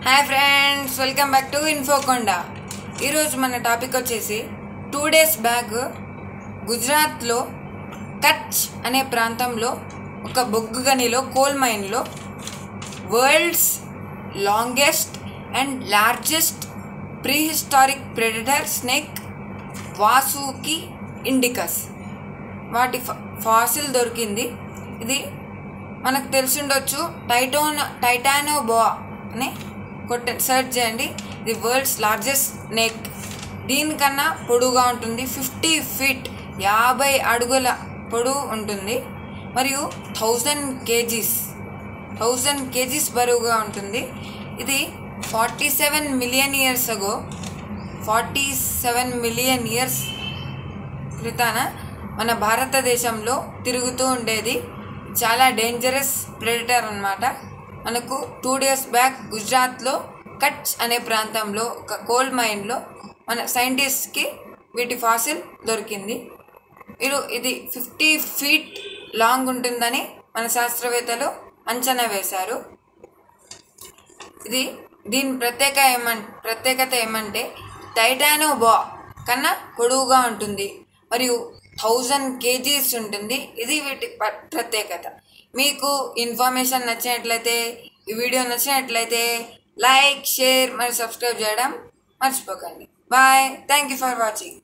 Hi friends, welcome back to Infokonda. ఈరోజు మన topic వచ్చేసి 2 days బ్యాక్ గుజరాత్లో కచ్ అనే ప్రాంతంలో ఒక బొగ్గు గనిలో కోల్ మైన్లో world's longest and largest prehistoric predator snake Vasuki indicus వాటి ఫాసిల్ దొరికింది. ఇది మనకు తెలిసి ఉండొచ్చు, టైటానోబోआ అని సెర్చ్ చేయండి. ఇది వరల్డ్స్ లార్జెస్ట్ స్నేక్. దీనికన్నా పొడవుగా ఉంటుంది. 50 feet 50 అడుగుల పొడవు ఉంటుంది. మరియు 1000 kgs బరువుగా ఉంటుంది. ఇది 47 million years ago 47 million years క్రితాన మన భారతదేశంలో తిరుగుతూ ఉండేది. చాలా డేంజరస్ ప్రెడేటర్ అన్నమాట. మనకు 2 days బ్యాక్ గుజరాత్లో కచ్ అనే ప్రాంతంలో ఒక కోల్ మైన్లో మన సైంటిస్ట్కి వీటి ఫాసిల్ దొరికింది. ఇది 50 feet లాంగ్ ఉంటుందని మన శాస్త్రవేత్తలు అంచనా వేశారు. దీని ప్రత్యేకత ఏమంటే టైటానోబోआ కన్నా పొడవుగా ఉంటుంది మరియు 1000 kgs ఉంటుంది. ఇది వీటి ప్రత్యేకత. మీకు ఇన్ఫర్మేషన్ నచ్చినట్లయితే, ఈ వీడియో నచ్చినట్లయితే లైక్, షేర్ మరియు సబ్స్క్రైబ్ చేయడం మర్చిపోకండి. Bye. Thank you for watching.